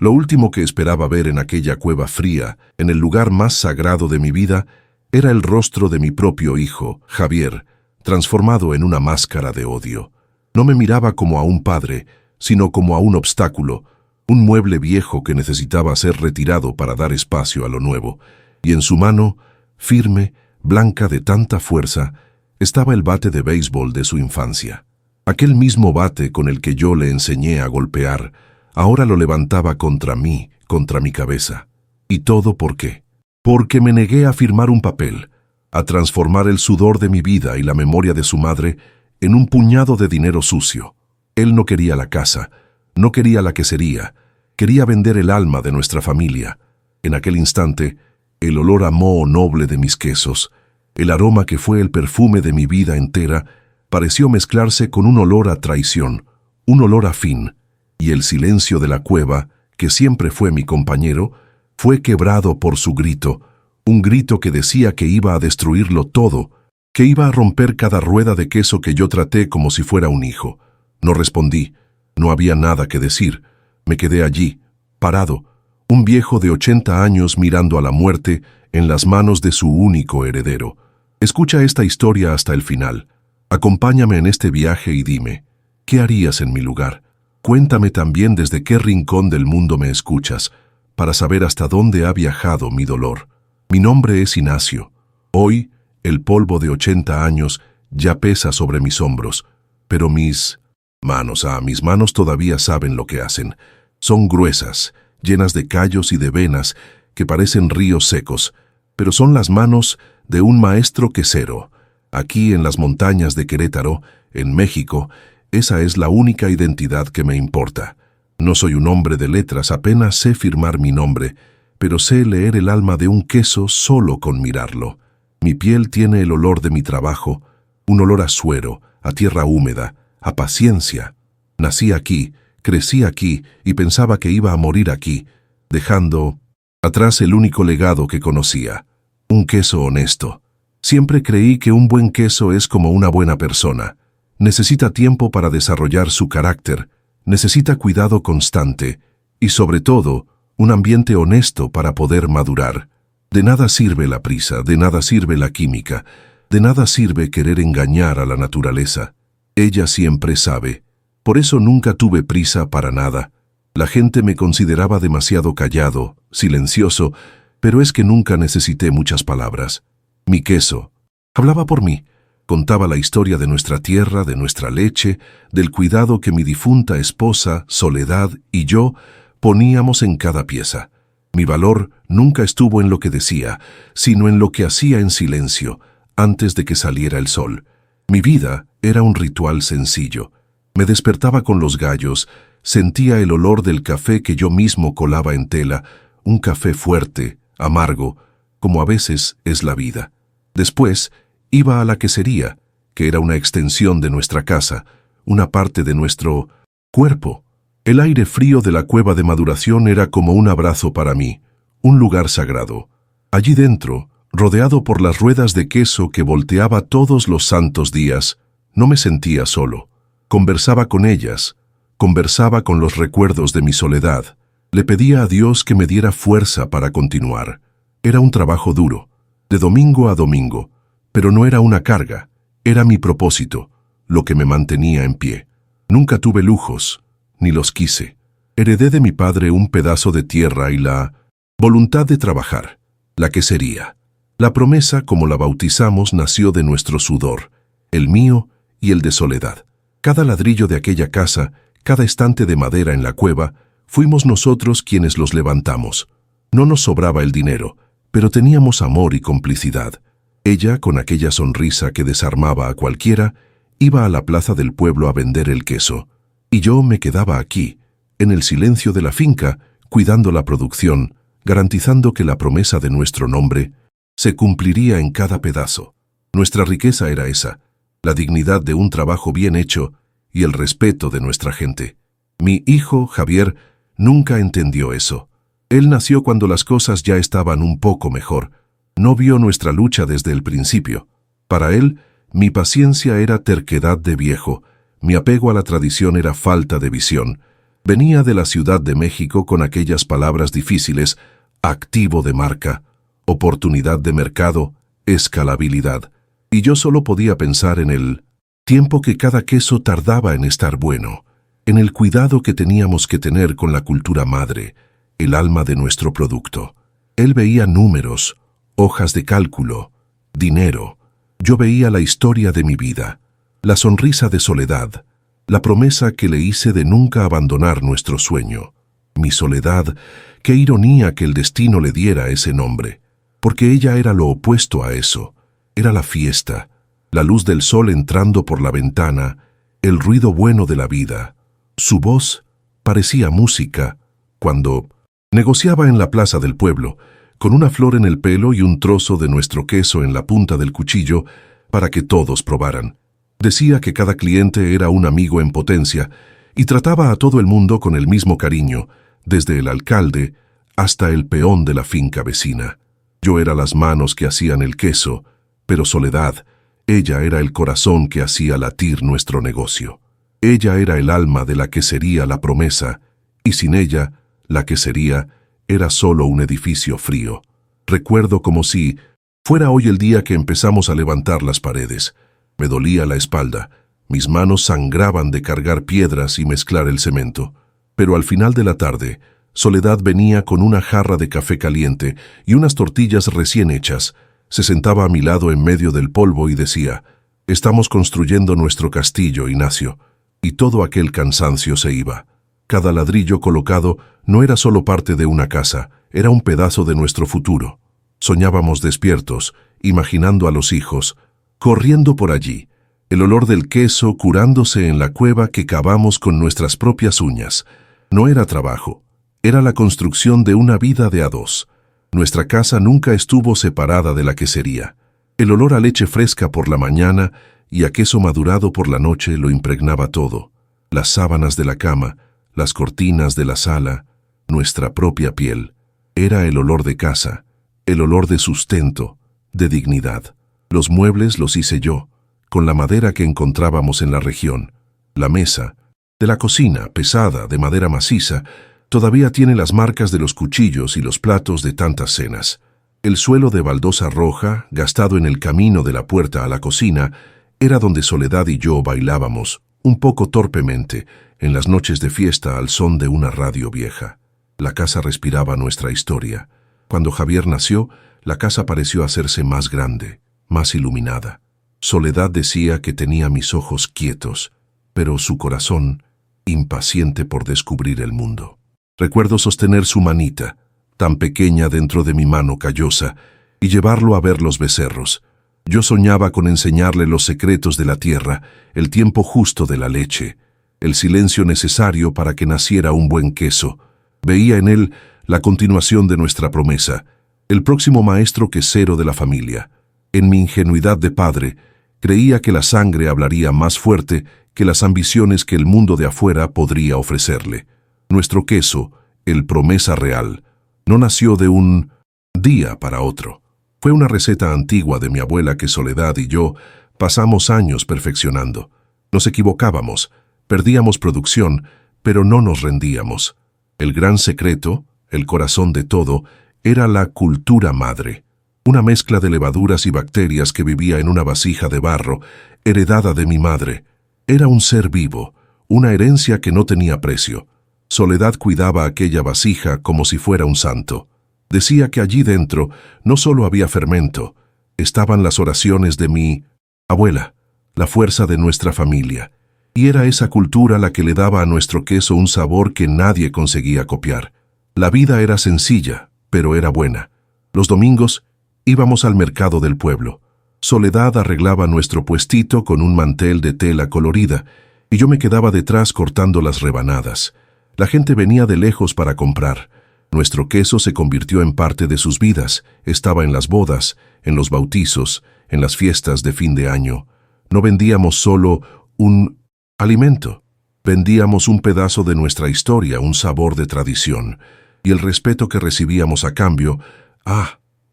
Lo último que esperaba ver en aquella cueva fría, en el lugar más sagrado de mi vida, era el rostro de mi propio hijo, Javier, transformado en una máscara de odio. No me miraba como a un padre, sino como a un obstáculo, un mueble viejo que necesitaba ser retirado para dar espacio a lo nuevo, y en su mano, firme, blanca de tanta fuerza, estaba el bate de béisbol de su infancia. Aquel mismo bate con el que yo le enseñé a golpear, ahora lo levantaba contra mí, contra mi cabeza. ¿Y todo por qué? Porque me negué a firmar un papel, a transformar el sudor de mi vida y la memoria de su madre en un puñado de dinero sucio. Él no quería la casa, no quería la quesería, quería vender el alma de nuestra familia. En aquel instante, el olor a moho noble de mis quesos, el aroma que fue el perfume de mi vida entera, pareció mezclarse con un olor a traición, un olor a fin, y el silencio de la cueva, que siempre fue mi compañero, fue quebrado por su grito, un grito que decía que iba a destruirlo todo, que iba a romper cada rueda de queso que yo traté como si fuera un hijo. No respondí, no había nada que decir. Me quedé allí, parado, un viejo de 80 años mirando a la muerte en las manos de su único heredero. Escucha esta historia hasta el final. Acompáñame en este viaje y dime, ¿qué harías en mi lugar? Cuéntame también desde qué rincón del mundo me escuchas, para saber hasta dónde ha viajado mi dolor. Mi nombre es Ignacio. Hoy, el polvo de 80 años ya pesa sobre mis hombros, pero mis manos todavía saben lo que hacen. Son gruesas, llenas de callos y de venas que parecen ríos secos, pero son las manos de un maestro quesero. Aquí en las montañas de Querétaro, en México, esa es la única identidad que me importa. No soy un hombre de letras, apenas sé firmar mi nombre, pero sé leer el alma de un queso solo con mirarlo. Mi piel tiene el olor de mi trabajo, un olor a suero, a tierra húmeda, a paciencia. Nací aquí, crecí aquí y pensaba que iba a morir aquí, dejando atrás el único legado que conocía, un queso honesto. Siempre creí que un buen queso es como una buena persona. Necesita tiempo para desarrollar su carácter, necesita cuidado constante y, sobre todo, un ambiente honesto para poder madurar. De nada sirve la prisa, de nada sirve la química, de nada sirve querer engañar a la naturaleza. Ella siempre sabe. Por eso nunca tuve prisa para nada. La gente me consideraba demasiado callado, silencioso, pero es que nunca necesité muchas palabras. Mi queso hablaba por mí. Contaba la historia de nuestra tierra, de nuestra leche, del cuidado que mi difunta esposa, Soledad, y yo poníamos en cada pieza. Mi valor nunca estuvo en lo que decía, sino en lo que hacía en silencio, antes de que saliera el sol. Mi vida era un ritual sencillo. Me despertaba con los gallos, sentía el olor del café que yo mismo colaba en tela, un café fuerte, amargo, como a veces es la vida. Después, iba a la quesería, que era una extensión de nuestra casa, una parte de nuestro cuerpo. El aire frío de la cueva de maduración era como un abrazo para mí, un lugar sagrado. Allí dentro, rodeado por las ruedas de queso que volteaba todos los santos días, no me sentía solo. Conversaba con ellas, conversaba con los recuerdos de mi soledad. Le pedía a Dios que me diera fuerza para continuar. Era un trabajo duro, de domingo a domingo, pero no era una carga, era mi propósito, lo que me mantenía en pie. Nunca tuve lujos, ni los quise. Heredé de mi padre un pedazo de tierra y la voluntad de trabajar, la quesería. La promesa, como la bautizamos, nació de nuestro sudor, el mío y el de Soledad. Cada ladrillo de aquella casa, cada estante de madera en la cueva, fuimos nosotros quienes los levantamos. No nos sobraba el dinero, pero teníamos amor y complicidad. Ella, con aquella sonrisa que desarmaba a cualquiera, iba a la plaza del pueblo a vender el queso, y yo me quedaba aquí, en el silencio de la finca, cuidando la producción, garantizando que la promesa de nuestro nombre se cumpliría en cada pedazo. Nuestra riqueza era esa, la dignidad de un trabajo bien hecho y el respeto de nuestra gente. Mi hijo, Javier, nunca entendió eso. Él nació cuando las cosas ya estaban un poco mejor. No vio nuestra lucha desde el principio. Para él, mi paciencia era terquedad de viejo, mi apego a la tradición era falta de visión. Venía de la Ciudad de México con aquellas palabras difíciles: activo de marca, oportunidad de mercado, escalabilidad. Y yo solo podía pensar en el tiempo que cada queso tardaba en estar bueno, en el cuidado que teníamos que tener con la cultura madre, el alma de nuestro producto. Él veía números, hojas de cálculo, dinero. Yo veía la historia de mi vida, la sonrisa de Soledad, la promesa que le hice de nunca abandonar nuestro sueño. Mi Soledad, qué ironía que el destino le diera ese nombre, porque ella era lo opuesto a eso. Era la fiesta, la luz del sol entrando por la ventana, el ruido bueno de la vida. Su voz parecía música cuando negociaba en la plaza del pueblo, con una flor en el pelo y un trozo de nuestro queso en la punta del cuchillo para que todos probaran. Decía que cada cliente era un amigo en potencia y trataba a todo el mundo con el mismo cariño, desde el alcalde hasta el peón de la finca vecina. Yo era las manos que hacían el queso, pero Soledad, ella era el corazón que hacía latir nuestro negocio. Ella era el alma de la quesería La Promesa, y sin ella, la quesería era solo un edificio frío. Recuerdo como si fuera hoy el día que empezamos a levantar las paredes. Me dolía la espalda, mis manos sangraban de cargar piedras y mezclar el cemento. Pero al final de la tarde, Soledad venía con una jarra de café caliente y unas tortillas recién hechas. Se sentaba a mi lado en medio del polvo y decía: «Estamos construyendo nuestro castillo, Ignacio». Y todo aquel cansancio se iba. Cada ladrillo colocado no era solo parte de una casa, era un pedazo de nuestro futuro. Soñábamos despiertos, imaginando a los hijos, corriendo por allí, el olor del queso curándose en la cueva que cavamos con nuestras propias uñas. No era trabajo, era la construcción de una vida de a dos. Nuestra casa nunca estuvo separada de la quesería. El olor a leche fresca por la mañana y a queso madurado por la noche lo impregnaba todo. Las sábanas de la cama, las cortinas de la sala, nuestra propia piel. Era el olor de casa, el olor de sustento, de dignidad. Los muebles los hice yo, con la madera que encontrábamos en la región. La mesa, de la cocina, pesada, de madera maciza, todavía tiene las marcas de los cuchillos y los platos de tantas cenas. El suelo de baldosa roja, gastado en el camino de la puerta a la cocina, era donde Soledad y yo bailábamos, un poco torpemente, en las noches de fiesta al son de una radio vieja. La casa respiraba nuestra historia. Cuando Javier nació, la casa pareció hacerse más grande, más iluminada. Soledad decía que tenía mis ojos quietos, pero su corazón impaciente por descubrir el mundo. Recuerdo sostener su manita, tan pequeña dentro de mi mano callosa, y llevarlo a ver los becerros. Yo soñaba con enseñarle los secretos de la tierra, el tiempo justo de la leche, el silencio necesario para que naciera un buen queso. Veía en él la continuación de nuestra promesa, el próximo maestro quesero de la familia. En mi ingenuidad de padre, creía que la sangre hablaría más fuerte que las ambiciones que el mundo de afuera podría ofrecerle. Nuestro queso, el Promesa Real, no nació de un día para otro. Fue una receta antigua de mi abuela que Soledad y yo pasamos años perfeccionando. Nos equivocábamos, perdíamos producción, pero no nos rendíamos. El gran secreto, el corazón de todo, era la cultura madre. Una mezcla de levaduras y bacterias que vivía en una vasija de barro, heredada de mi madre. Era un ser vivo, una herencia que no tenía precio. Soledad cuidaba aquella vasija como si fuera un santo. Decía que allí dentro no solo había fermento, estaban las oraciones de mi abuela, la fuerza de nuestra familia. Y era esa cultura la que le daba a nuestro queso un sabor que nadie conseguía copiar. La vida era sencilla, pero era buena. Los domingos íbamos al mercado del pueblo. Soledad arreglaba nuestro puestito con un mantel de tela colorida, y yo me quedaba detrás cortando las rebanadas. La gente venía de lejos para comprar. Nuestro queso se convirtió en parte de sus vidas. Estaba en las bodas, en los bautizos, en las fiestas de fin de año. No vendíamos solo un alimento. Vendíamos un pedazo de nuestra historia, un sabor de tradición. Y el respeto que recibíamos a cambio,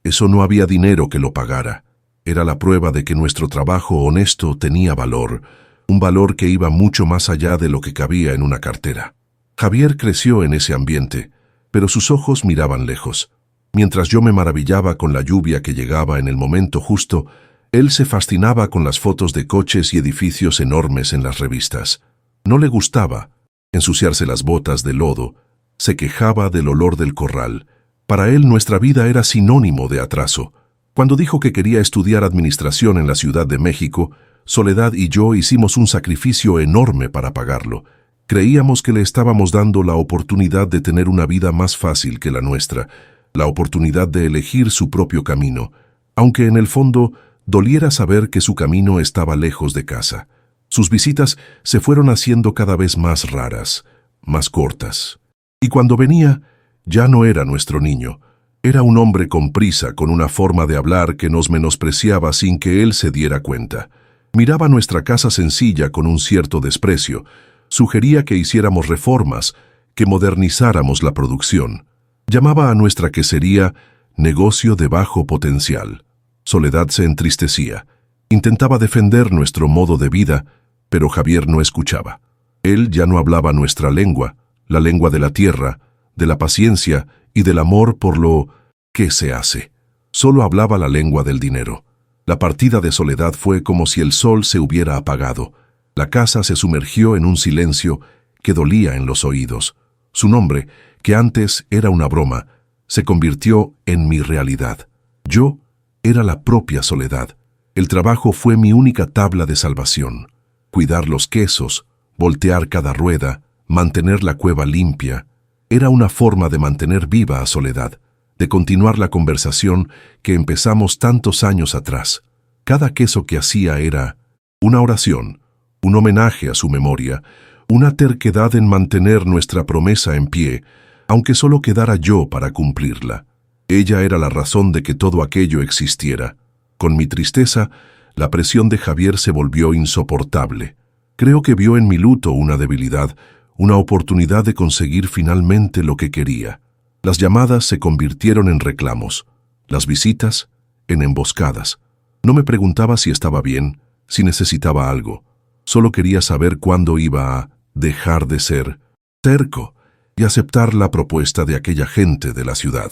eso no había dinero que lo pagara. Era la prueba de que nuestro trabajo honesto tenía valor, un valor que iba mucho más allá de lo que cabía en una cartera. Javier creció en ese ambiente, pero sus ojos miraban lejos. Mientras yo me maravillaba con la lluvia que llegaba en el momento justo, él se fascinaba con las fotos de coches y edificios enormes en las revistas. No le gustaba ensuciarse las botas de lodo, se quejaba del olor del corral. Para él nuestra vida era sinónimo de atraso. Cuando dijo que quería estudiar administración en la Ciudad de México, Soledad y yo hicimos un sacrificio enorme para pagarlo. Creíamos que le estábamos dando la oportunidad de tener una vida más fácil que la nuestra, la oportunidad de elegir su propio camino, aunque en el fondo doliera saber que su camino estaba lejos de casa. Sus visitas se fueron haciendo cada vez más raras, más cortas. Y cuando venía, ya no era nuestro niño. Era un hombre con prisa, con una forma de hablar que nos menospreciaba sin que él se diera cuenta. Miraba nuestra casa sencilla con un cierto desprecio. Sugería que hiciéramos reformas, que modernizáramos la producción. Llamaba a nuestra quesería negocio de bajo potencial. Soledad se entristecía. Intentaba defender nuestro modo de vida, pero Javier no escuchaba. Él ya no hablaba nuestra lengua, la lengua de la tierra, de la paciencia y del amor por lo que se hace. Solo hablaba la lengua del dinero. La partida de Soledad fue como si el sol se hubiera apagado. La casa se sumergió en un silencio que dolía en los oídos. Su nombre, que antes era una broma, se convirtió en mi realidad. Yo era la propia Soledad. El trabajo fue mi única tabla de salvación. Cuidar los quesos, voltear cada rueda, mantener la cueva limpia, era una forma de mantener viva a Soledad, de continuar la conversación que empezamos tantos años atrás. Cada queso que hacía era una oración, un homenaje a su memoria, una terquedad en mantener nuestra promesa en pie, aunque solo quedara yo para cumplirla. Ella era la razón de que todo aquello existiera. Con mi tristeza, la presión de Javier se volvió insoportable. Creo que vio en mi luto una debilidad, una oportunidad de conseguir finalmente lo que quería. Las llamadas se convirtieron en reclamos, las visitas en emboscadas. No me preguntaba si estaba bien, si necesitaba algo. Solo quería saber cuándo iba a dejar de ser terco y aceptar la propuesta de aquella gente de la ciudad.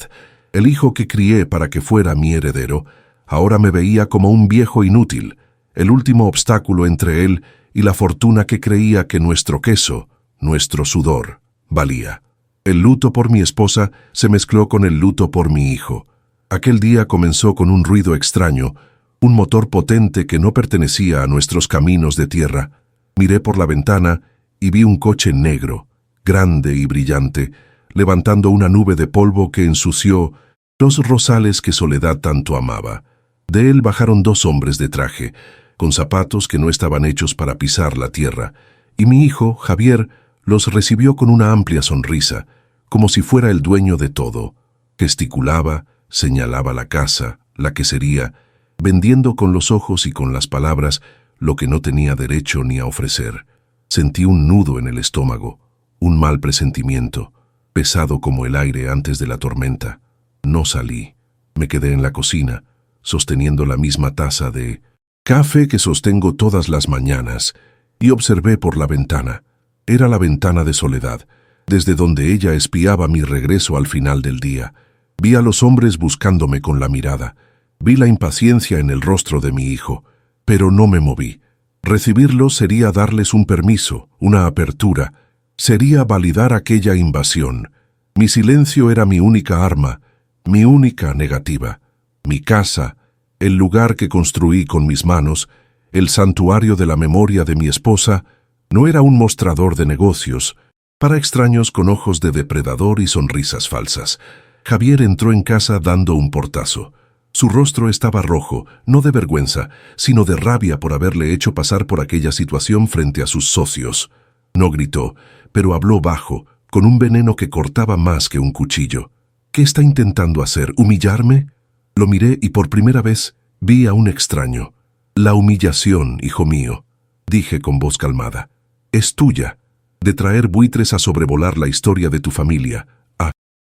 El hijo que crié para que fuera mi heredero, ahora me veía como un viejo inútil, el último obstáculo entre él y la fortuna que creía que nuestro queso, nuestro sudor, valía. El luto por mi esposa se mezcló con el luto por mi hijo. Aquel día comenzó con un ruido extraño, un motor potente que no pertenecía a nuestros caminos de tierra. Miré por la ventana y vi un coche negro, grande y brillante, levantando una nube de polvo que ensució los rosales que Soledad tanto amaba. De él bajaron dos hombres de traje, con zapatos que no estaban hechos para pisar la tierra, y mi hijo, Javier, los recibió con una amplia sonrisa, como si fuera el dueño de todo. Gesticulaba, señalaba la casa, la quesería, vendiendo con los ojos y con las palabras lo que no tenía derecho ni a ofrecer. Sentí un nudo en el estómago, un mal presentimiento, pesado como el aire antes de la tormenta. No salí. Me quedé en la cocina, sosteniendo la misma taza de café que sostengo todas las mañanas, y observé por la ventana. Era la ventana de Soledad, desde donde ella espiaba mi regreso al final del día. Vi a los hombres buscándome con la mirada. Vi la impaciencia en el rostro de mi hijo, pero no me moví. Recibirlos sería darles un permiso, una apertura. Sería validar aquella invasión. Mi silencio era mi única arma, mi única negativa. Mi casa, el lugar que construí con mis manos, el santuario de la memoria de mi esposa, no era un mostrador de negocios, para extraños con ojos de depredador y sonrisas falsas. Javier entró en casa dando un portazo. Su rostro estaba rojo, no de vergüenza, sino de rabia por haberle hecho pasar por aquella situación frente a sus socios. No gritó, pero habló bajo, con un veneno que cortaba más que un cuchillo. ¿Qué está intentando hacer? ¿Humillarme? Lo miré y por primera vez vi a un extraño. La humillación, hijo mío, dije con voz calmada, es tuya, de traer buitres a sobrevolar la historia de tu familia, a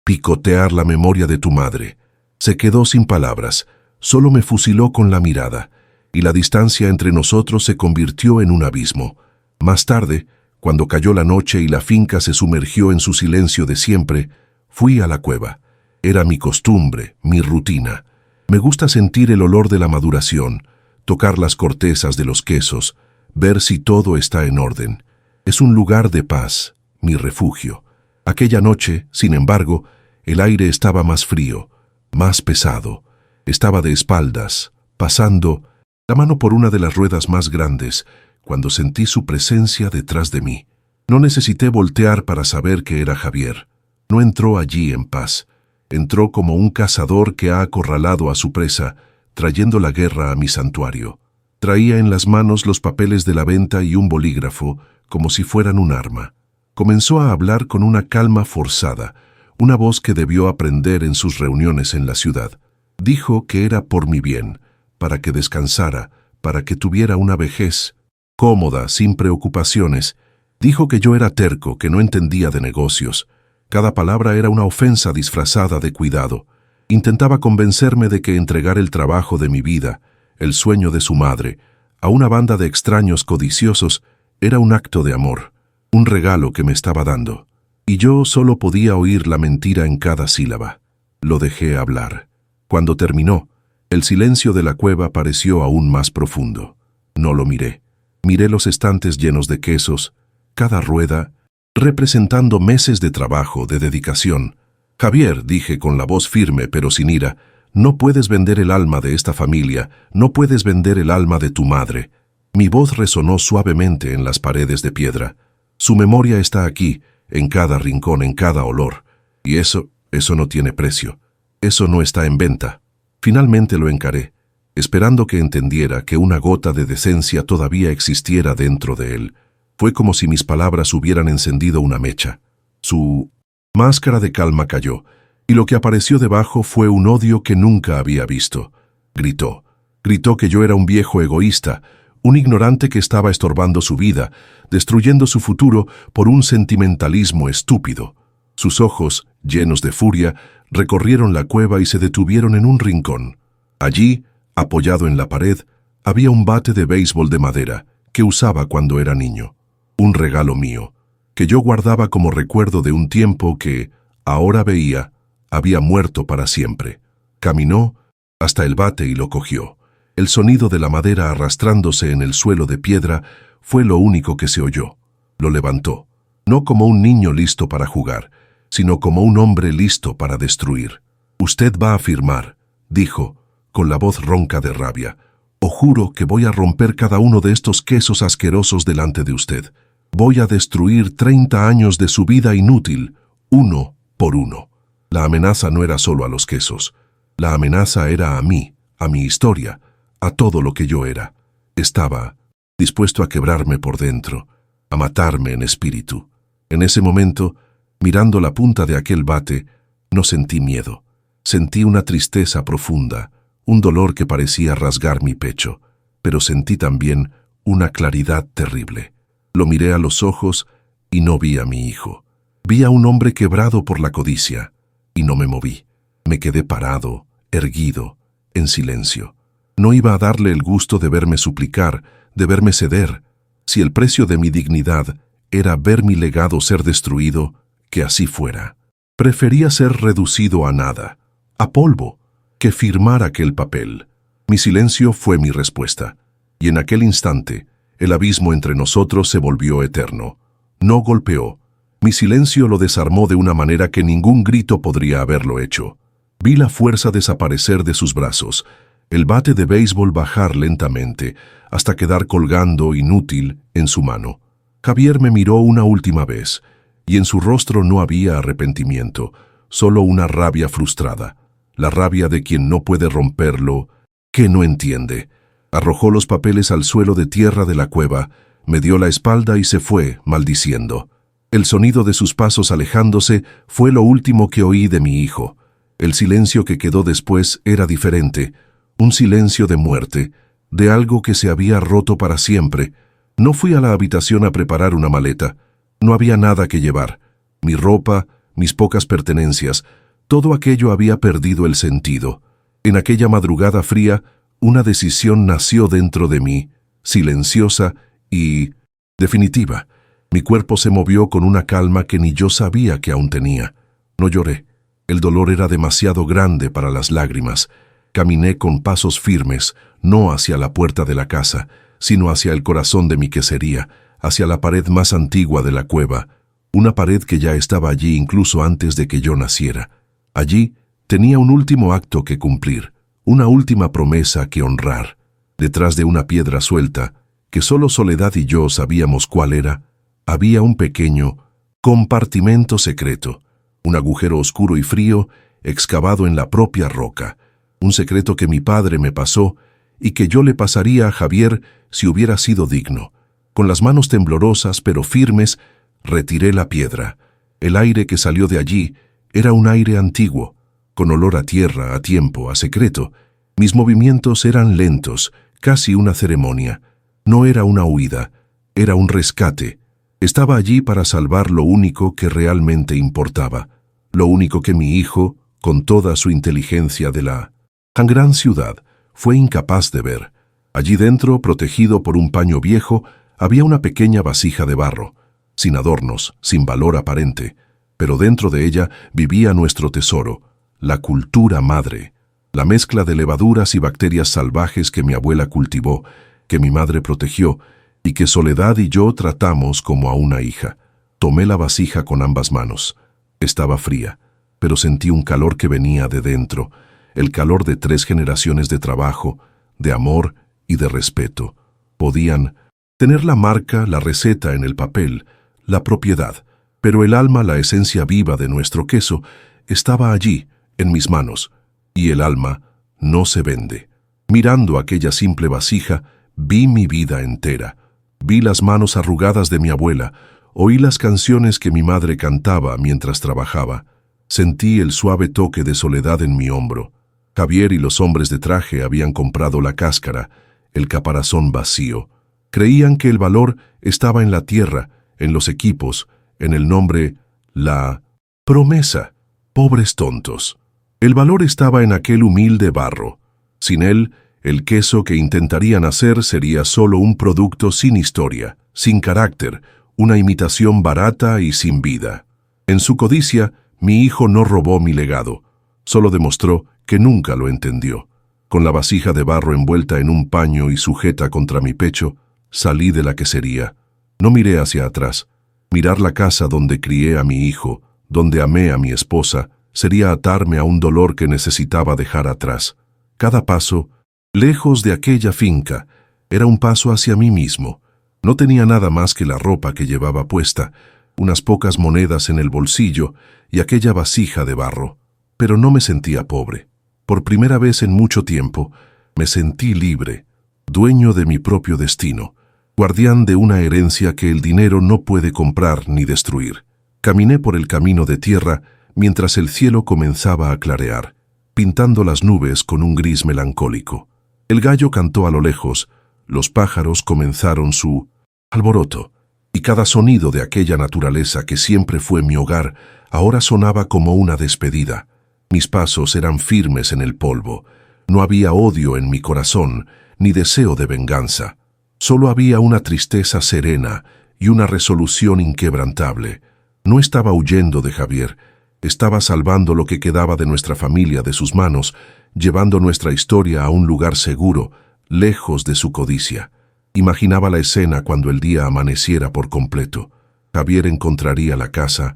picotear la memoria de tu madre. Se quedó sin palabras, solo me fusiló con la mirada, y la distancia entre nosotros se convirtió en un abismo. Más tarde, Cuando cayó la noche y la finca se sumergió en su silencio de siempre, fui a la cueva. Era mi costumbre, mi rutina. Me gusta sentir el olor de la maduración, tocar las cortezas de los quesos, ver si todo está en orden. Es un lugar de paz, mi refugio. Aquella noche, sin embargo, el aire estaba más frío, más pesado. Estaba de espaldas, pasando la mano por una de las ruedas más grandes, cuando sentí su presencia detrás de mí. No necesité voltear para saber que era Javier. No entró allí en paz. Entró como un cazador que ha acorralado a su presa, trayendo la guerra a mi santuario. Traía en las manos los papeles de la venta y un bolígrafo, como si fueran un arma. Comenzó a hablar con una calma forzada, una voz que debió aprender en sus reuniones en la ciudad. Dijo que era por mi bien, para que descansara, para que tuviera una vejez cómoda, sin preocupaciones. Dijo que yo era terco, que no entendía de negocios. Cada palabra era una ofensa disfrazada de cuidado. Intentaba convencerme de que entregar el trabajo de mi vida, el sueño de su madre, a una banda de extraños codiciosos, era un acto de amor, un regalo que me estaba dando. Y yo solo podía oír la mentira en cada sílaba. Lo dejé hablar. Cuando terminó, el silencio de la cueva pareció aún más profundo. No lo miré. Miré los estantes llenos de quesos, cada rueda, representando meses de trabajo, de dedicación. Javier, dije con la voz firme pero sin ira, no puedes vender el alma de esta familia, no puedes vender el alma de tu madre. Mi voz resonó suavemente en las paredes de piedra. Su memoria está aquí, en cada rincón, en cada olor. Y eso no tiene precio. Eso no está en venta. Finalmente lo encaré, esperando que entendiera que una gota de decencia todavía existiera dentro de él. Fue como si mis palabras hubieran encendido una mecha. Su máscara de calma cayó, y lo que apareció debajo fue un odio que nunca había visto. Gritó. Gritó que yo era un viejo egoísta, un ignorante que estaba estorbando su vida, destruyendo su futuro por un sentimentalismo estúpido. Sus ojos, llenos de furia, recorrieron la cueva y se detuvieron en un rincón. Allí, apoyado en la pared, había un bate de béisbol de madera que usaba cuando era niño. Un regalo mío, que yo guardaba como recuerdo de un tiempo que, ahora veía, había muerto para siempre. Caminó hasta el bate y lo cogió. El sonido de la madera arrastrándose en el suelo de piedra fue lo único que se oyó. Lo levantó, no como un niño listo para jugar, sino como un hombre listo para destruir. Usted va a firmar, dijo, con la voz ronca de rabia. O juro que voy a romper cada uno de estos quesos asquerosos delante de usted. Voy a destruir 30 años de su vida inútil, uno por uno. La amenaza no era solo a los quesos. La amenaza era a mí, a mi historia, a todo lo que yo era. Estaba dispuesto a quebrarme por dentro, a matarme en espíritu. En ese momento, mirando la punta de aquel bate, no sentí miedo. Sentí una tristeza profunda, un dolor que parecía rasgar mi pecho, pero sentí también una claridad terrible. Lo miré a los ojos y no vi a mi hijo. Vi a un hombre quebrado por la codicia, y no me moví. Me quedé parado, erguido, en silencio. No iba a darle el gusto de verme suplicar, de verme ceder. Si el precio de mi dignidad era ver mi legado ser destruido, que así fuera. Prefería ser reducido a nada, a polvo, que firmar aquel papel. Mi silencio fue mi respuesta, y en aquel instante, el abismo entre nosotros se volvió eterno. No golpeó. Mi silencio lo desarmó de una manera que ningún grito podría haberlo hecho. Vi la fuerza desaparecer de sus brazos, el bate de béisbol bajar lentamente, hasta quedar colgando inútil en su mano. Javier me miró una última vez, y en su rostro no había arrepentimiento, solo una rabia frustrada, la rabia de quien no puede romperlo, que no entiende. Arrojó los papeles al suelo de tierra de la cueva, me dio la espalda y se fue, maldiciendo. El sonido de sus pasos alejándose fue lo último que oí de mi hijo. El silencio que quedó después era diferente, un silencio de muerte, de algo que se había roto para siempre. No fui a la habitación a preparar una maleta. No había nada que llevar. Mi ropa, mis pocas pertenencias, todo aquello había perdido el sentido. En aquella madrugada fría, una decisión nació dentro de mí, silenciosa y definitiva. Mi cuerpo se movió con una calma que ni yo sabía que aún tenía. No lloré. El dolor era demasiado grande para las lágrimas. Caminé con pasos firmes, no hacia la puerta de la casa, sino hacia el corazón de mi quesería, hacia la pared más antigua de la cueva, una pared que ya estaba allí incluso antes de que yo naciera. Allí tenía un último acto que cumplir, una última promesa que honrar. Detrás de una piedra suelta, que solo Soledad y yo sabíamos cuál era, había un pequeño compartimento secreto, un agujero oscuro y frío excavado en la propia roca, un secreto que mi padre me pasó y que yo le pasaría a Javier si hubiera sido digno. Con las manos temblorosas pero firmes, retiré la piedra. El aire que salió de allí era un aire antiguo, con olor a tierra, a tiempo, a secreto. Mis movimientos eran lentos, casi una ceremonia. No era una huida, era un rescate. Estaba allí para salvar lo único que realmente importaba, lo único que mi hijo, con toda su inteligencia de la tan gran ciudad, fue incapaz de ver. Allí dentro, protegido por un paño viejo, había una pequeña vasija de barro, sin adornos, sin valor aparente, pero dentro de ella vivía nuestro tesoro, la cultura madre, la mezcla de levaduras y bacterias salvajes que mi abuela cultivó, que mi madre protegió, y que Soledad y yo tratamos como a una hija. Tomé la vasija con ambas manos. Estaba fría, pero sentí un calor que venía de dentro, el calor de 3 generaciones de trabajo, de amor y de respeto. Podían tener la marca, la receta en el papel, la propiedad, pero el alma, la esencia viva de nuestro queso, estaba allí, en mis manos, y el alma no se vende. Mirando aquella simple vasija, vi mi vida entera. Vi las manos arrugadas de mi abuela, oí las canciones que mi madre cantaba mientras trabajaba. Sentí el suave toque de Soledad en mi hombro. Javier y los hombres de traje habían comprado la cáscara, el caparazón vacío. Creían que el valor estaba en la tierra, en los equipos, en el nombre, la promesa. Pobres tontos. El valor estaba en aquel humilde barro. Sin él, el queso que intentarían hacer sería solo un producto sin historia, sin carácter, una imitación barata y sin vida. En su codicia, mi hijo no robó mi legado, solo demostró que nunca lo entendió. Con la vasija de barro envuelta en un paño y sujeta contra mi pecho, salí de la quesería. No miré hacia atrás. Mirar la casa donde crié a mi hijo, donde amé a mi esposa, sería atarme a un dolor que necesitaba dejar atrás. Cada paso, lejos de aquella finca, era un paso hacia mí mismo. No tenía nada más que la ropa que llevaba puesta, unas pocas monedas en el bolsillo y aquella vasija de barro. Pero no me sentía pobre. Por primera vez en mucho tiempo, me sentí libre, dueño de mi propio destino, guardián de una herencia que el dinero no puede comprar ni destruir. Caminé por el camino de tierra mientras el cielo comenzaba a clarear, pintando las nubes con un gris melancólico. El gallo cantó a lo lejos, los pájaros comenzaron su alboroto, y cada sonido de aquella naturaleza que siempre fue mi hogar ahora sonaba como una despedida. Mis pasos eran firmes en el polvo. No había odio en mi corazón, ni deseo de venganza. Solo había una tristeza serena y una resolución inquebrantable. No estaba huyendo de Javier. Estaba salvando lo que quedaba de nuestra familia de sus manos, llevando nuestra historia a un lugar seguro, lejos de su codicia. Imaginaba la escena cuando el día amaneciera por completo. Javier encontraría la casa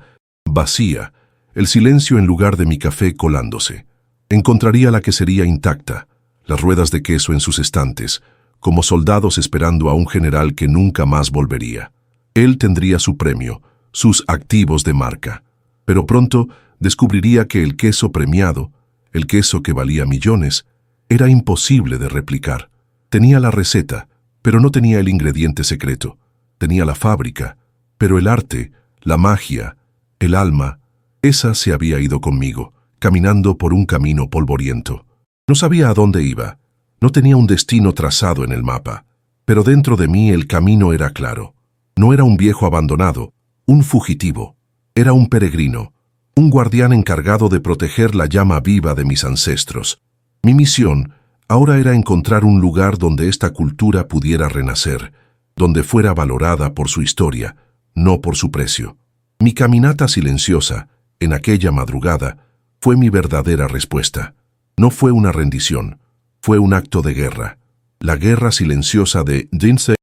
vacía, el silencio en lugar de mi café colándose. Encontraría la quesería intacta, las ruedas de queso en sus estantes, como soldados esperando a un general que nunca más volvería. Él tendría su premio, sus activos de marca. Pero pronto descubriría que el queso premiado, el queso que valía millones, era imposible de replicar. Tenía la receta, pero no tenía el ingrediente secreto. Tenía la fábrica, pero el arte, la magia, el alma, esa se había ido conmigo, caminando por un camino polvoriento. No sabía a dónde iba, no tenía un destino trazado en el mapa, pero dentro de mí el camino era claro. No era un viejo abandonado, un fugitivo. Era un peregrino, un guardián encargado de proteger la llama viva de mis ancestros. Mi misión ahora era encontrar un lugar donde esta cultura pudiera renacer, donde fuera valorada por su historia, no por su precio. Mi caminata silenciosa, en aquella madrugada, fue mi verdadera respuesta. No fue una rendición, fue un acto de guerra. La guerra silenciosa de Lindsay,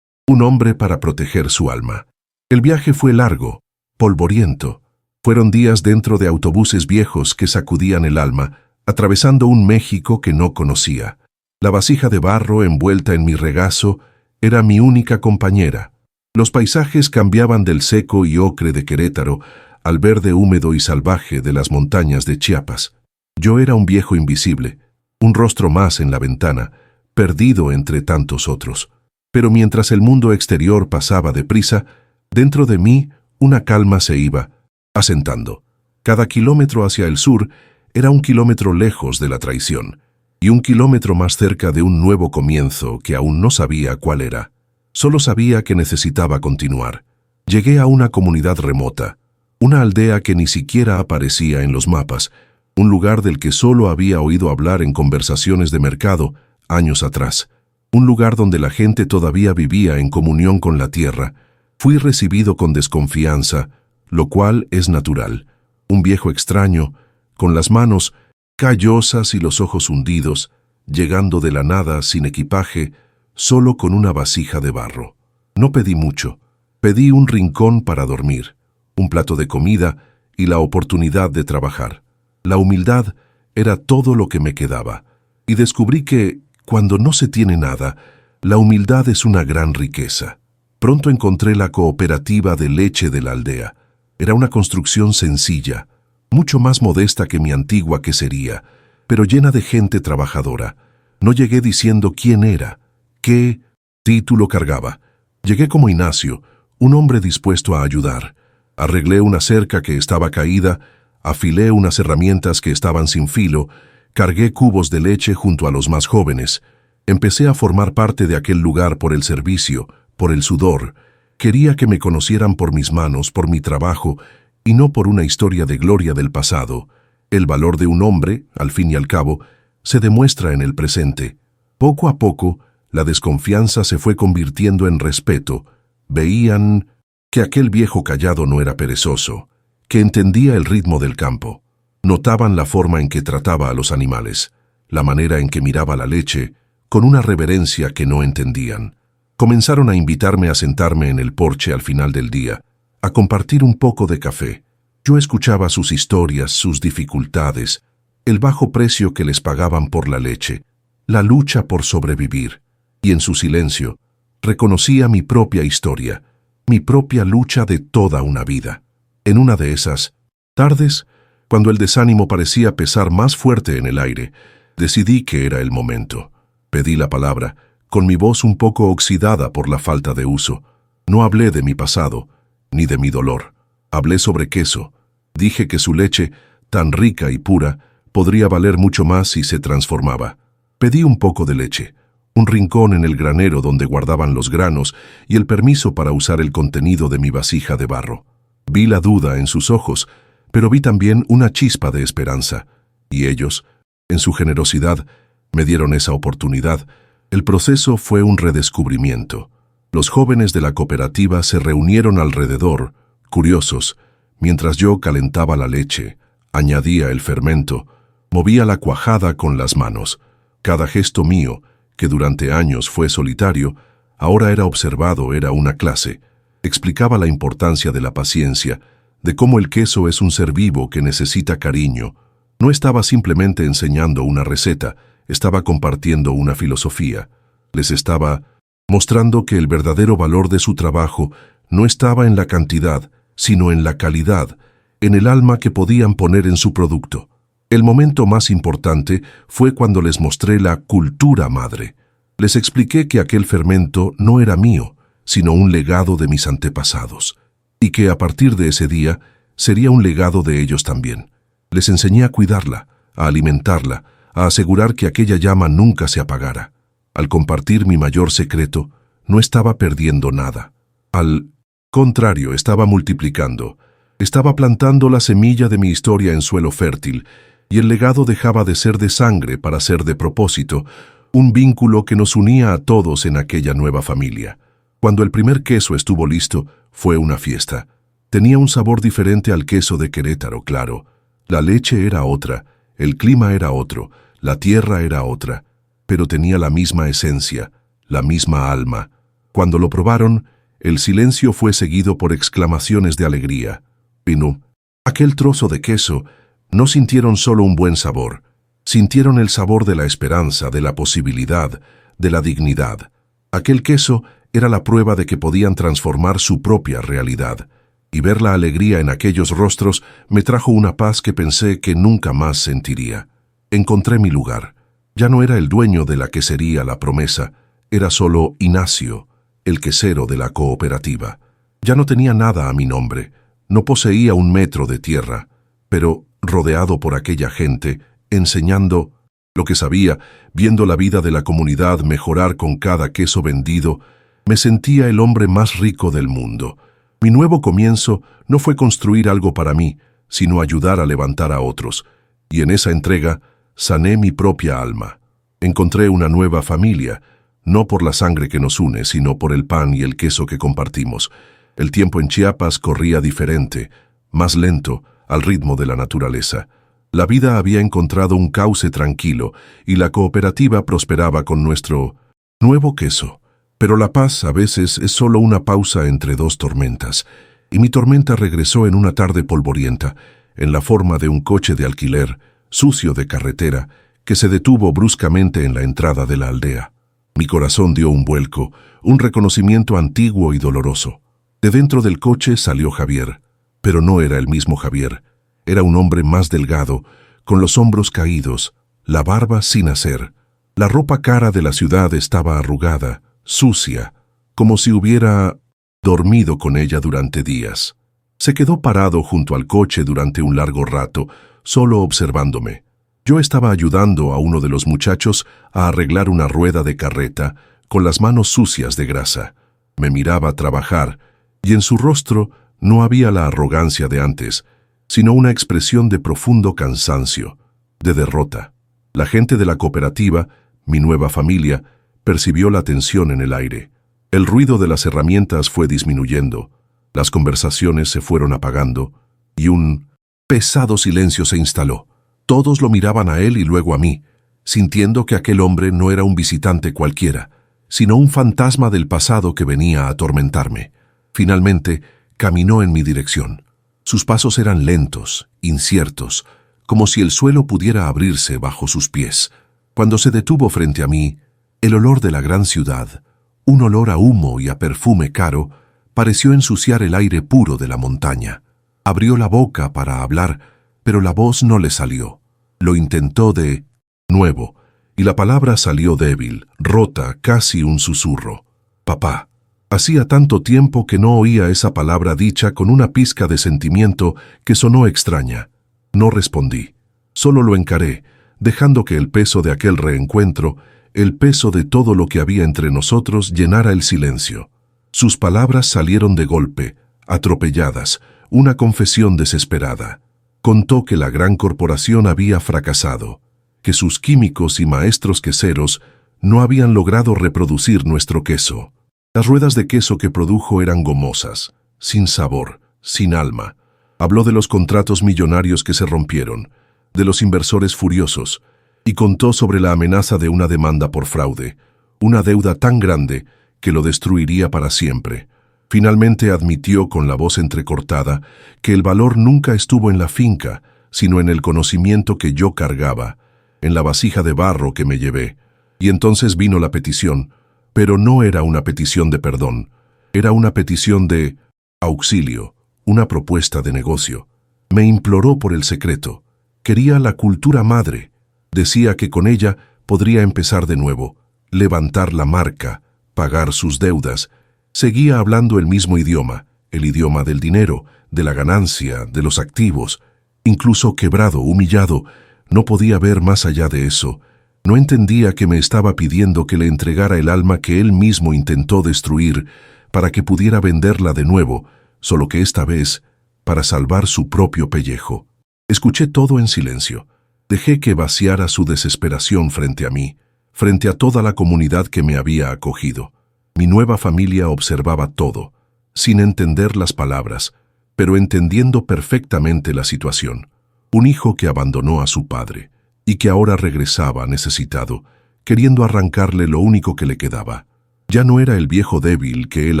un hombre para proteger su alma. El viaje fue largo, polvoriento. Fueron días dentro de autobuses viejos que sacudían el alma, atravesando un México que no conocía. La vasija de barro envuelta en mi regazo era mi única compañera. Los paisajes cambiaban del seco y ocre de Querétaro al verde húmedo y salvaje de las montañas de Chiapas. Yo era un viejo invisible, un rostro más en la ventana, perdido entre tantos otros. Pero mientras el mundo exterior pasaba deprisa, dentro de mí una calma se iba asentando. Cada kilómetro hacia el sur era un kilómetro lejos de la traición, y un kilómetro más cerca de un nuevo comienzo que aún no sabía cuál era. Solo sabía que necesitaba continuar. Llegué a una comunidad remota, una aldea que ni siquiera aparecía en los mapas, un lugar del que solo había oído hablar en conversaciones de mercado años atrás, un lugar donde la gente todavía vivía en comunión con la tierra. Fui recibido con desconfianza, lo cual es natural. Un viejo extraño, con las manos callosas y los ojos hundidos, llegando de la nada sin equipaje, solo con una vasija de barro. No pedí mucho. Pedí un rincón para dormir, un plato de comida y la oportunidad de trabajar. La humildad era todo lo que me quedaba, y descubrí que, cuando no se tiene nada, la humildad es una gran riqueza. Pronto encontré la cooperativa de leche de la aldea. Era una construcción sencilla, mucho más modesta que mi antigua quesería, pero llena de gente trabajadora. No llegué diciendo quién era, qué título cargaba. Llegué como Ignacio, un hombre dispuesto a ayudar. Arreglé una cerca que estaba caída, afilé unas herramientas que estaban sin filo, cargué cubos de leche junto a los más jóvenes. Empecé a formar parte de aquel lugar por el servicio, por el sudor. Quería que me conocieran por mis manos, por mi trabajo, y no por una historia de gloria del pasado. El valor de un hombre, al fin y al cabo, se demuestra en el presente. Poco a poco, la desconfianza se fue convirtiendo en respeto. Veían que aquel viejo callado no era perezoso, que entendía el ritmo del campo. Notaban la forma en que trataba a los animales, la manera en que miraba la leche, con una reverencia que no entendían. Comenzaron a invitarme a sentarme en el porche al final del día, a compartir un poco de café. Yo escuchaba sus historias, sus dificultades, el bajo precio que les pagaban por la leche, la lucha por sobrevivir, y en su silencio reconocía mi propia historia, mi propia lucha de toda una vida. En una de esas tardes, cuando el desánimo parecía pesar más fuerte en el aire, decidí que era el momento. Pedí la palabra, con mi voz un poco oxidada por la falta de uso. No hablé de mi pasado, ni de mi dolor. Hablé sobre queso. Dije que su leche, tan rica y pura, podría valer mucho más si se transformaba. Pedí un poco de leche, un rincón en el granero donde guardaban los granos y el permiso para usar el contenido de mi vasija de barro. Vi la duda en sus ojos, pero vi también una chispa de esperanza, y ellos, en su generosidad, me dieron esa oportunidad. El proceso fue un redescubrimiento. Los jóvenes de la cooperativa se reunieron alrededor, curiosos, mientras yo calentaba la leche, añadía el fermento, movía la cuajada con las manos. Cada gesto mío, que durante años fue solitario, ahora era observado, era una clase. Explicaba la importancia de la paciencia, de cómo el queso es un ser vivo que necesita cariño. No estaba simplemente enseñando una receta, estaba compartiendo una filosofía. Les estaba mostrando que el verdadero valor de su trabajo no estaba en la cantidad, sino en la calidad, en el alma que podían poner en su producto. El momento más importante fue cuando les mostré la cultura madre. Les expliqué que aquel fermento no era mío, sino un legado de mis antepasados, y que a partir de ese día sería un legado de ellos también. Les enseñé a cuidarla, a alimentarla, a asegurar que aquella llama nunca se apagara. Al compartir mi mayor secreto, no estaba perdiendo nada. Al contrario, estaba multiplicando. Estaba plantando la semilla de mi historia en suelo fértil, y el legado dejaba de ser de sangre para ser de propósito, un vínculo que nos unía a todos en aquella nueva familia. Cuando el primer queso estuvo listo, fue una fiesta. Tenía un sabor diferente al queso de Querétaro, claro. La leche era otra, el clima era otro, la tierra era otra, pero tenía la misma esencia, la misma alma. Cuando lo probaron, el silencio fue seguido por exclamaciones de alegría. Pinu, aquel trozo de queso, no sintieron solo un buen sabor, sintieron el sabor de la esperanza, de la posibilidad, de la dignidad. Aquel queso era la prueba de que podían transformar su propia realidad, y ver la alegría en aquellos rostros me trajo una paz que pensé que nunca más sentiría. Encontré mi lugar. Ya no era el dueño de la quesería La Promesa, era solo Ignacio, el quesero de la cooperativa. Ya no tenía nada a mi nombre, no poseía un metro de tierra, pero, rodeado por aquella gente, enseñando lo que sabía, viendo la vida de la comunidad mejorar con cada queso vendido, me sentía el hombre más rico del mundo. Mi nuevo comienzo no fue construir algo para mí, sino ayudar a levantar a otros, y en esa entrega sané mi propia alma. Encontré una nueva familia, no por la sangre que nos une, sino por el pan y el queso que compartimos. El tiempo en Chiapas corría diferente, más lento, al ritmo de la naturaleza. La vida había encontrado un cauce tranquilo y la cooperativa prosperaba con nuestro nuevo queso. Pero la paz a veces es solo una pausa entre dos tormentas, y mi tormenta regresó en una tarde polvorienta, en la forma de un coche de alquiler, sucio de carretera, que se detuvo bruscamente en la entrada de la aldea. Mi corazón dio un vuelco, un reconocimiento antiguo y doloroso. De dentro del coche salió Javier, pero no era el mismo Javier. Era un hombre más delgado, con los hombros caídos, la barba sin hacer. La ropa cara de la ciudad estaba arrugada, sucia, como si hubiera dormido con ella durante días. Se quedó parado junto al coche durante un largo rato, solo observándome. Yo estaba ayudando a uno de los muchachos a arreglar una rueda de carreta, con las manos sucias de grasa. Me miraba trabajar, y en su rostro no había la arrogancia de antes, sino una expresión de profundo cansancio, de derrota. La gente de la cooperativa, mi nueva familia, percibió la tensión en el aire. El ruido de las herramientas fue disminuyendo, las conversaciones se fueron apagando, y un pesado silencio se instaló. Todos lo miraban a él y luego a mí, sintiendo que aquel hombre no era un visitante cualquiera, sino un fantasma del pasado que venía a atormentarme. Finalmente, caminó en mi dirección. Sus pasos eran lentos, inciertos, como si el suelo pudiera abrirse bajo sus pies. Cuando se detuvo frente a mí, el olor de la gran ciudad, un olor a humo y a perfume caro, pareció ensuciar el aire puro de la montaña. Abrió la boca para hablar, pero la voz no le salió. Lo intentó de nuevo, y la palabra salió débil, rota, casi un susurro. Papá. Hacía tanto tiempo que no oía esa palabra dicha con una pizca de sentimiento que sonó extraña. No respondí. Solo lo encaré, dejando que el peso de aquel reencuentro, el peso de todo lo que había entre nosotros, llenara el silencio. Sus palabras salieron de golpe, atropelladas, una confesión desesperada. Contó que la gran corporación había fracasado, que sus químicos y maestros queseros no habían logrado reproducir nuestro queso. Las ruedas de queso que produjo eran gomosas, sin sabor, sin alma. Habló de los contratos millonarios que se rompieron, de los inversores furiosos, y contó sobre la amenaza de una demanda por fraude, una deuda tan grande que lo destruiría para siempre. Finalmente admitió con la voz entrecortada que el valor nunca estuvo en la finca, sino en el conocimiento que yo cargaba, en la vasija de barro que me llevé. Y entonces vino la petición, pero no era una petición de perdón, era una petición de auxilio, una propuesta de negocio. Me imploró por el secreto. Quería la cultura madre. Decía que con ella podría empezar de nuevo, levantar la marca, pagar sus deudas. Seguía hablando el mismo idioma, el idioma del dinero, de la ganancia, de los activos. Incluso quebrado, humillado, no podía ver más allá de eso. No entendía que me estaba pidiendo que le entregara el alma que él mismo intentó destruir para que pudiera venderla de nuevo, solo que esta vez para salvar su propio pellejo. Escuché todo en silencio. Dejé que vaciara su desesperación frente a mí, frente a toda la comunidad que me había acogido. Mi nueva familia observaba todo, sin entender las palabras, pero entendiendo perfectamente la situación. Un hijo que abandonó a su padre y que ahora regresaba necesitado, queriendo arrancarle lo único que le quedaba. Ya no era el viejo débil que él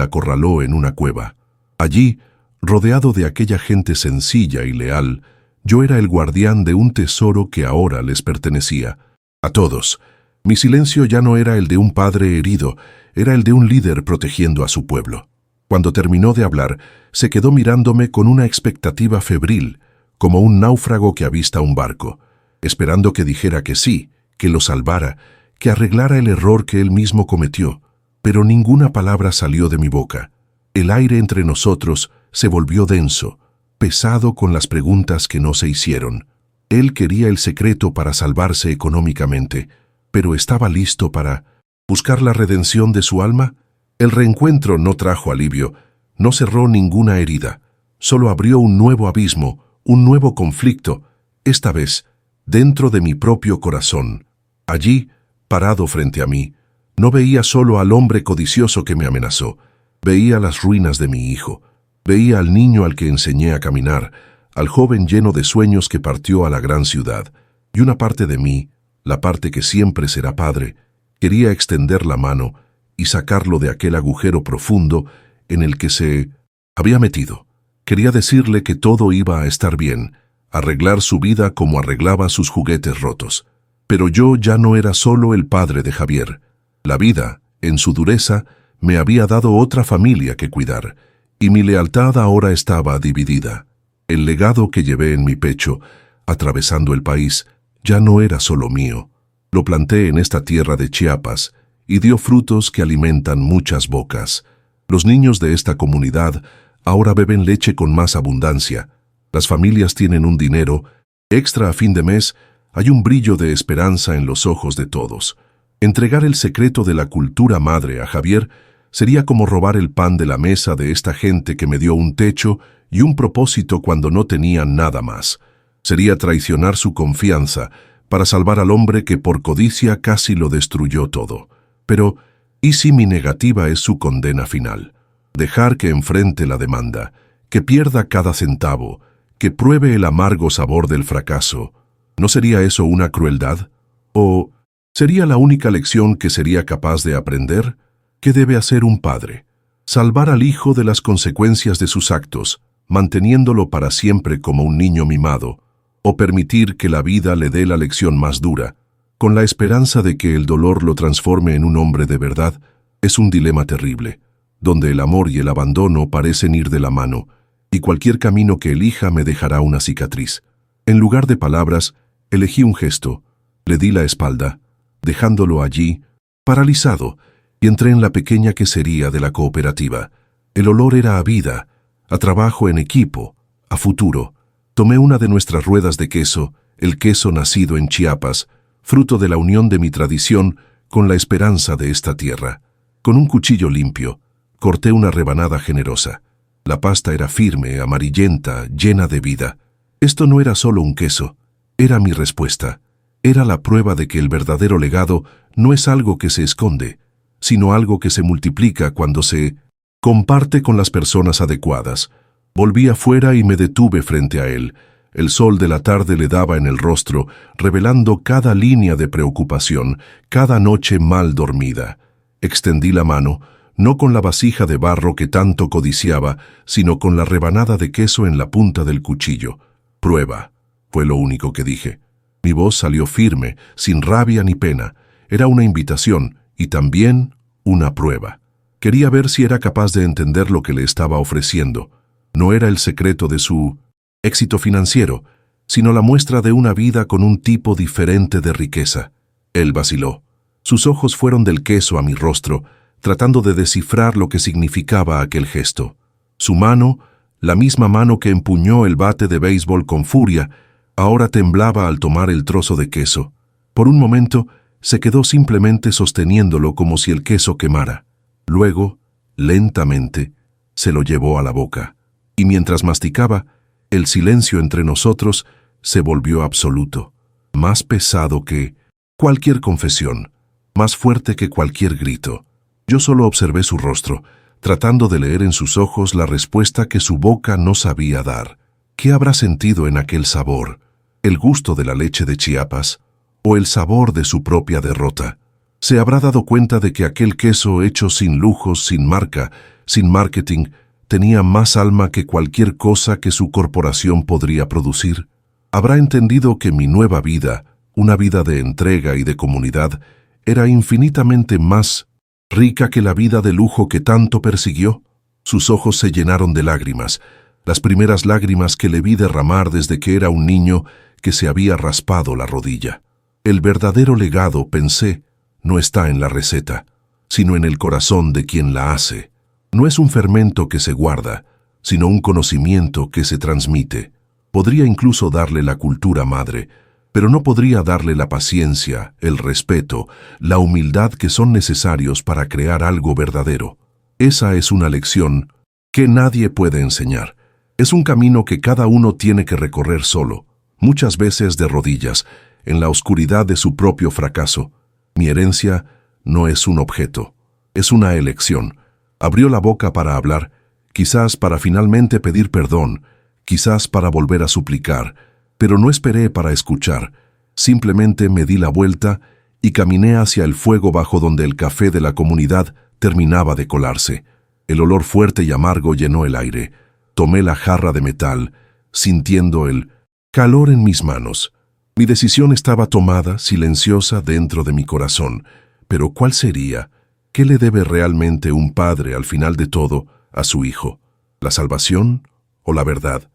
acorraló en una cueva. Allí, rodeado de aquella gente sencilla y leal, yo era el guardián de un tesoro que ahora les pertenecía. A todos. Mi silencio ya no era el de un padre herido, era el de un líder protegiendo a su pueblo. Cuando terminó de hablar, se quedó mirándome con una expectativa febril, como un náufrago que avista un barco, esperando que dijera que sí, que lo salvara, que arreglara el error que él mismo cometió. Pero ninguna palabra salió de mi boca. El aire entre nosotros se volvió denso, pesado con las preguntas que no se hicieron. Él quería el secreto para salvarse económicamente, pero ¿estaba listo para buscar la redención de su alma? El reencuentro no trajo alivio, no cerró ninguna herida, solo abrió un nuevo abismo, un nuevo conflicto, esta vez dentro de mi propio corazón. Allí, parado frente a mí, no veía solo al hombre codicioso que me amenazó, veía las ruinas de mi hijo, veía al niño al que enseñé a caminar, al joven lleno de sueños que partió a la gran ciudad, y una parte de mí, la parte que siempre será padre, quería extender la mano y sacarlo de aquel agujero profundo en el que se había metido. Quería decirle que todo iba a estar bien, arreglar su vida como arreglaba sus juguetes rotos. Pero yo ya no era solo el padre de Javier. La vida, en su dureza, me había dado otra familia que cuidar, y mi lealtad ahora estaba dividida. El legado que llevé en mi pecho, atravesando el país, ya no era solo mío. Lo planté en esta tierra de Chiapas, y dio frutos que alimentan muchas bocas. Los niños de esta comunidad ahora beben leche con más abundancia. Las familias tienen un dinero extra a fin de mes. Hay un brillo de esperanza en los ojos de todos. Entregar el secreto de la cultura madre a Javier sería como robar el pan de la mesa de esta gente que me dio un techo y un propósito cuando no tenían nada más. Sería traicionar su confianza para salvar al hombre que por codicia casi lo destruyó todo. Pero, ¿y si mi negativa es su condena final? Dejar que enfrente la demanda, que pierda cada centavo, que pruebe el amargo sabor del fracaso. ¿No sería eso una crueldad? ¿O sería la única lección que sería capaz de aprender? ¿Qué debe hacer un padre? Salvar al hijo de las consecuencias de sus actos, manteniéndolo para siempre como un niño mimado, o permitir que la vida le dé la lección más dura, con la esperanza de que el dolor lo transforme en un hombre de verdad. Es un dilema terrible, donde el amor y el abandono parecen ir de la mano, y cualquier camino que elija me dejará una cicatriz. En lugar de palabras, elegí un gesto, le di la espalda, dejándolo allí, paralizado, y entré en la pequeña quesería de la cooperativa. El olor era a vida, a trabajo en equipo, a futuro. Tomé una de nuestras ruedas de queso, el queso nacido en Chiapas, fruto de la unión de mi tradición con la esperanza de esta tierra. Con un cuchillo limpio, corté una rebanada generosa. La pasta era firme, amarillenta, llena de vida. Esto no era solo un queso, era mi respuesta. Era la prueba de que el verdadero legado no es algo que se esconde, sino algo que se multiplica cuando se comparte con las personas adecuadas. Volví afuera y me detuve frente a él. El sol de la tarde le daba en el rostro, revelando cada línea de preocupación, cada noche mal dormida. Extendí la mano, no con la vasija de barro que tanto codiciaba, sino con la rebanada de queso en la punta del cuchillo. «Prueba», fue lo único que dije. Mi voz salió firme, sin rabia ni pena. Era una invitación y también una prueba. Quería ver si era capaz de entender lo que le estaba ofreciendo. No era el secreto de su éxito financiero, sino la muestra de una vida con un tipo diferente de riqueza. Él vaciló. Sus ojos fueron del queso a mi rostro, tratando de descifrar lo que significaba aquel gesto. Su mano, la misma mano que empuñó el bate de béisbol con furia, ahora temblaba al tomar el trozo de queso. Por un momento, se quedó simplemente sosteniéndolo como si el queso quemara. Luego, lentamente, se lo llevó a la boca. Y mientras masticaba, el silencio entre nosotros se volvió absoluto, más pesado que cualquier confesión, más fuerte que cualquier grito. Yo solo observé su rostro, tratando de leer en sus ojos la respuesta que su boca no sabía dar. ¿Qué habrá sentido en aquel sabor? ¿El gusto de la leche de Chiapas? ¿O el sabor de su propia derrota? ¿Se habrá dado cuenta de que aquel queso hecho sin lujos, sin marca, sin marketing, tenía más alma que cualquier cosa que su corporación podría producir? ¿Habrá entendido que mi nueva vida, una vida de entrega y de comunidad, era infinitamente más rica que la vida de lujo que tanto persiguió? Sus ojos se llenaron de lágrimas, las primeras lágrimas que le vi derramar desde que era un niño que se había raspado la rodilla. El verdadero legado, pensé, no está en la receta, sino en el corazón de quien la hace. No es un fermento que se guarda, sino un conocimiento que se transmite. Podría incluso darle la cultura madre, pero no podría darle la paciencia, el respeto, la humildad que son necesarios para crear algo verdadero. Esa es una lección que nadie puede enseñar. Es un camino que cada uno tiene que recorrer solo, muchas veces de rodillas, en la oscuridad de su propio fracaso. Mi herencia no es un objeto, es una elección. Abrió la boca para hablar, quizás para finalmente pedir perdón, quizás para volver a suplicar, pero no esperé para escuchar. Simplemente me di la vuelta y caminé hacia el fuego bajo donde el café de la comunidad terminaba de colarse. El olor fuerte y amargo llenó el aire. Tomé la jarra de metal, sintiendo el calor en mis manos. Mi decisión estaba tomada, silenciosa dentro de mi corazón. Pero ¿cuál sería? ¿Qué le debe realmente un padre al final de todo a su hijo? ¿La salvación o la verdad?